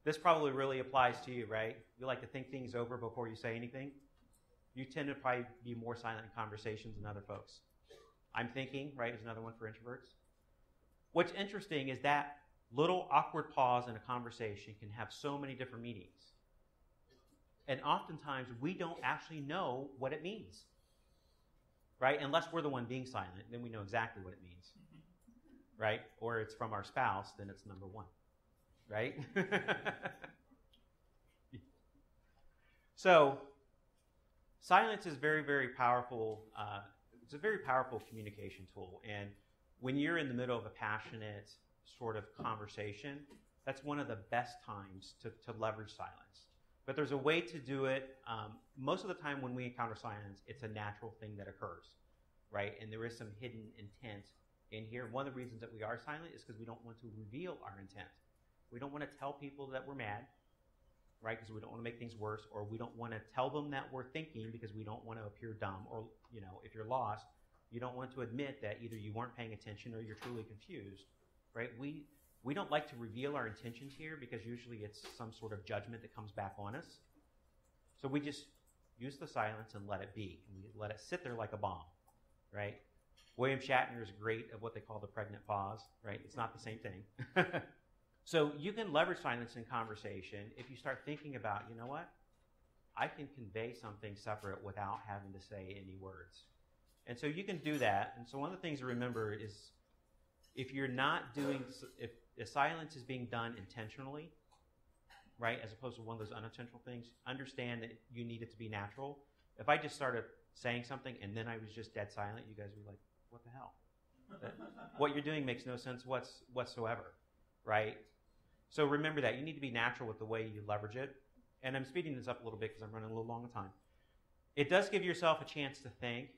This probably really applies to you, right? You like to think things over before you say anything. You tend to probably be more silent in conversations than other folks. I'm thinking, right, is another one for introverts. What's interesting is that little awkward pause in a conversation can have so many different meanings. And oftentimes, we don't actually know what it means, right? Unless we're the one being silent, then we know exactly what it means, right? Or it's from our spouse, then it's number one, right? So, silence is very, very powerful. It's a very powerful communication tool. And when you're in the middle of a passionate sort of conversation, that's one of the best times to leverage silence. But there's a way to do it. Most of the time when we encounter silence, it's a natural thing that occurs, right? And there is some hidden intent in here. One of the reasons that we are silent is because we don't want to reveal our intent. We don't want to tell people that we're mad, right? Because we don't want to make things worse, or we don't want to tell them that we're thinking because we don't want to appear dumb, or, you know, if you're lost, you don't want to admit that either you weren't paying attention or you're truly confused, right? We don't like to reveal our intentions here because usually it's some sort of judgment that comes back on us. So we just use the silence and let it be. And we let it sit there like a bomb, right? William Shatner is great at what they call the pregnant pause, right? It's not the same thing. So you can leverage silence in conversation if you start thinking about, you know what? I can convey something separate without having to say any words. And so you can do that. And so one of the things to remember is if you're not doing, if silence is being done intentionally, right, as opposed to one of those unintentional things, understand that you need it to be natural. If I just started saying something and then I was just dead silent, you guys would be like, what the hell? What you're doing makes no sense whatsoever, right? So remember that. You need to be natural with the way you leverage it. And I'm speeding this up a little bit because I'm running a little long on time. It does give yourself a chance to think,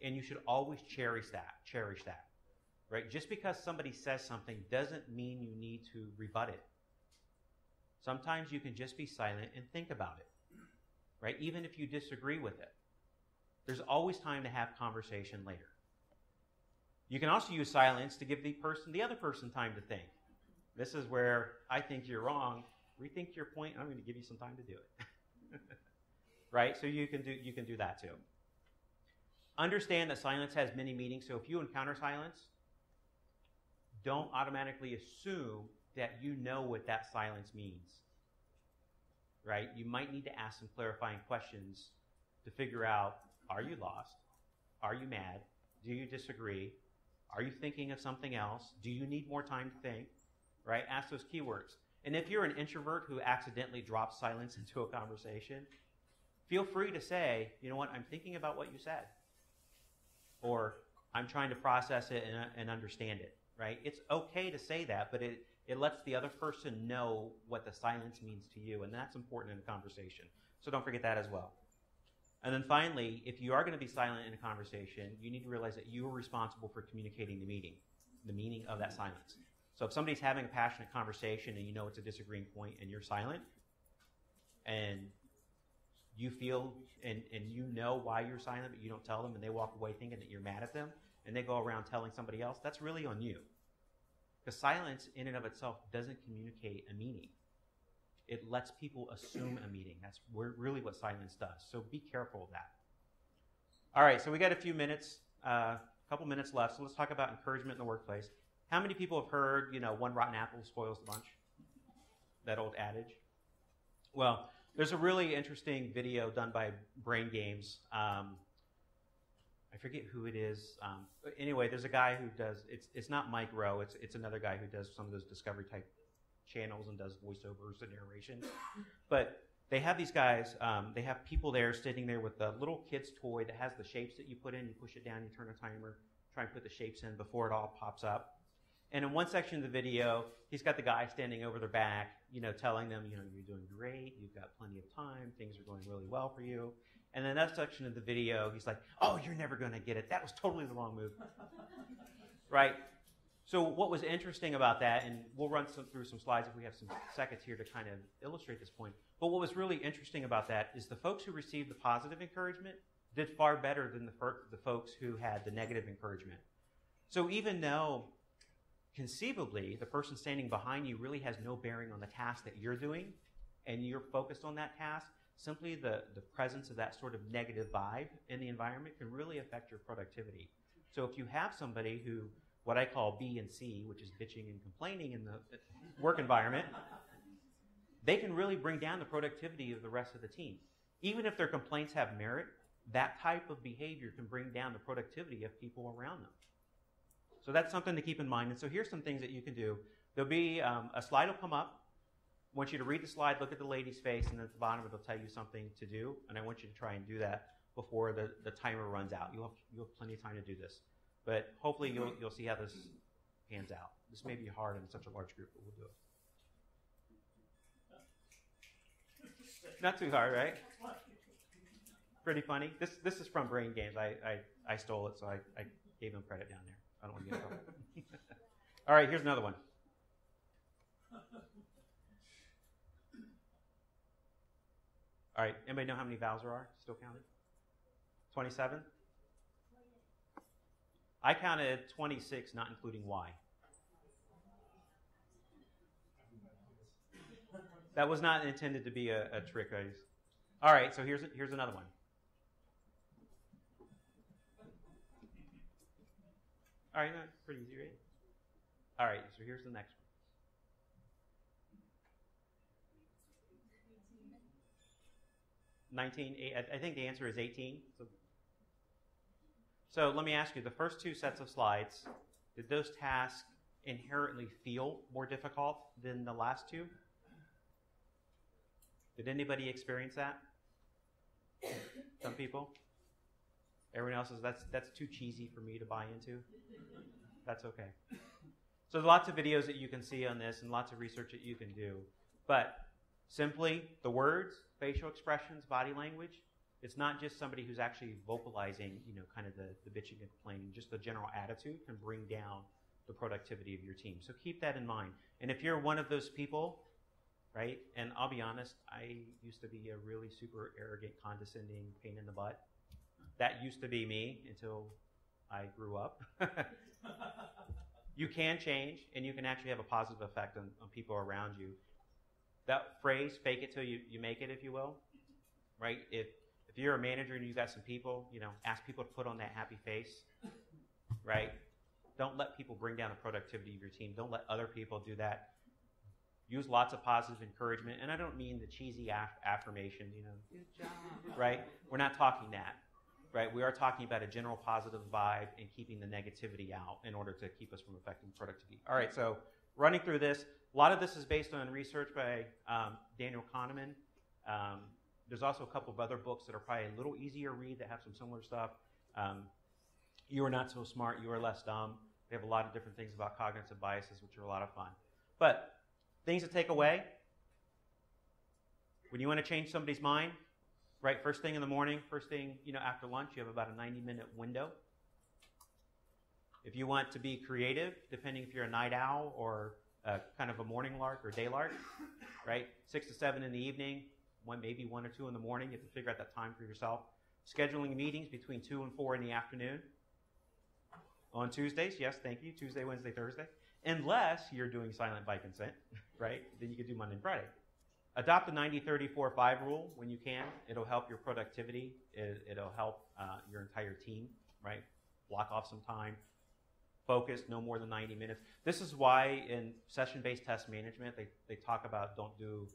and you should always cherish that, right? Just because somebody says something doesn't mean you need to rebut it. Sometimes you can just be silent and think about it, right? Even if you disagree with it. There's always time to have conversation later. You can also use silence to give the other person time to think. This is where I think you're wrong. Rethink your point, and I'm going to give you some time to do it. Right? So you can do that too. Understand that silence has many meanings. So if you encounter silence, don't automatically assume that you know what that silence means. Right? You might need to ask some clarifying questions to figure out, are you lost? Are you mad? Do you disagree? Are you thinking of something else? Do you need more time to think? Right? Ask those keywords. And if you're an introvert who accidentally drops silence into a conversation, feel free to say, you know what, I'm thinking about what you said. Or I'm trying to process it and understand it, right? It's okay to say that, but It lets the other person know what the silence means to you, and that's important in a conversation. So don't forget that as well. And then finally, if you are going to be silent in a conversation, you need to realize that you are responsible for communicating the meaning of that silence. So if somebody's having a passionate conversation and you know it's a disagreeing point and you're silent, and you feel and you know why you're silent, but you don't tell them, and they walk away thinking that you're mad at them, and they go around telling somebody else, that's really on you. Because silence in and of itself doesn't communicate a meaning. It lets people assume a meaning. That's really what silence does. So be careful of that. All right, so we got a few minutes, a couple minutes left. So let's talk about encouragement in the workplace. How many people have heard, one rotten apple spoils the bunch? That old adage. Well, there's a really interesting video done by Brain Games. I forget who it is. Anyway, there's a guy who does, it's not Mike Rowe, it's another guy who does some of those Discovery type channels and does voiceovers and narration. But they have these guys, they have people there sitting there with a little kid's toy that has the shapes that you put in, you push it down, you turn a timer, try and put the shapes in before it all pops up. And in one section of the video, he's got the guy standing over their back, telling them, you're doing great, you've got plenty of time, things are going really well for you. And then that section of the video, he's like, oh, you're never going to get it. That was totally the wrong move. Right? So what was interesting about that, and we'll run through some slides if we have some seconds here to kind of illustrate this point, but what was really interesting about that is the folks who received the positive encouragement did far better than the folks who had the negative encouragement. So even though conceivably the person standing behind you really has no bearing on the task that you're doing, and you're focused on that task, simply the presence of that sort of negative vibe in the environment can really affect your productivity. So if you have somebody who, what I call B and C, which is bitching and complaining in the work environment, they can really bring down the productivity of the rest of the team. Even if their complaints have merit, that type of behavior can bring down the productivity of people around them. So that's something to keep in mind. And so here's some things that you can do. There'll be a slide will come up. I want you to read the slide, look at the lady's face, and at the bottom it'll tell you something to do. And I want you to try and do that before the timer runs out. You'll have plenty of time to do this. But hopefully you'll see how this pans out. This may be hard in such a large group, but we'll do it. Not too hard, right? Pretty funny. This is from Brain Games. I stole it, so I gave them credit down there. I don't want to get in trouble. All right, here's another one. All right, anybody know how many vowels there are? Still counting? 27? I counted 26, not including Y. That was not intended to be a trick. All right, so here's another one. All right, pretty easy, right? All right, so here's the next one. 19, I think the answer is 18. So let me ask you, the first two sets of slides, did those tasks inherently feel more difficult than the last two? Did anybody experience that? Some people? Everyone else says, that's too cheesy for me to buy into? That's okay. So there's lots of videos that you can see on this and lots of research that you can do. But simply, the words, facial expressions, body language, it's not just somebody who's actually vocalizing, kind of the bitching and complaining. Just the general attitude can bring down the productivity of your team. So keep that in mind. And if you're one of those people, right, and I'll be honest, I used to be a really super arrogant, condescending pain in the butt. That used to be me until I grew up. You can change, and you can actually have a positive effect on people around you. That phrase, fake it till you make it, if you will, right? If you're a manager and you've got some people, ask people to put on that happy face, right? Don't let people bring down the productivity of your team. Don't let other people do that. Use lots of positive encouragement. And I don't mean the cheesy affirmation, good job, right? We're not talking that, right? We are talking about a general positive vibe and keeping the negativity out in order to keep us from affecting productivity. All right, so running through this, a lot of this is based on research by Daniel Kahneman. There's also a couple of other books that are probably a little easier to read that have some similar stuff. You Are Not So Smart, You Are Less Dumb. They have a lot of different things about cognitive biases, which are a lot of fun. But things to take away. When you want to change somebody's mind, right, first thing in the morning, first thing, after lunch, you have about a 90-minute window. If you want to be creative, depending if you're a night owl or kind of a morning lark or day lark, right, 6 to 7 in the evening, maybe 1 or 2 in the morning, you have to figure out that time for yourself. Scheduling meetings between 2 and 4 in the afternoon. On Tuesdays, yes, thank you, Tuesday, Wednesday, Thursday. Unless you're doing silent by consent, right, then you could do Monday and Friday. Adopt the 90-30-4-5 rule when you can. It'll help your productivity. It'll help your entire team, right? Block off some time. Focus, no more than 90 minutes. This is why in session-based test management, they talk about don't do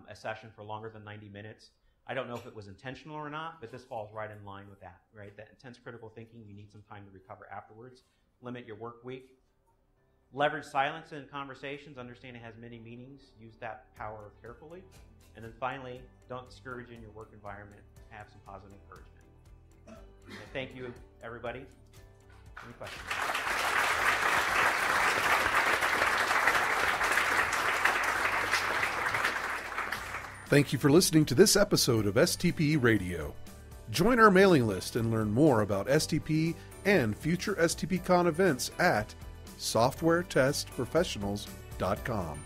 a session for longer than 90 minutes. I don't know if it was intentional or not, but this falls right in line with that, right? That intense critical thinking, you need some time to recover afterwards. Limit your work week. Leverage silence in conversations. Understand it has many meanings. Use that power carefully. And then finally, don't discourage in your work environment. Have some positive encouragement. And thank you, everybody. Any questions? Thank you for listening to this episode of STP Radio. Join our mailing list and learn more about STP and future STPCon events at softwaretestprofessionals.com.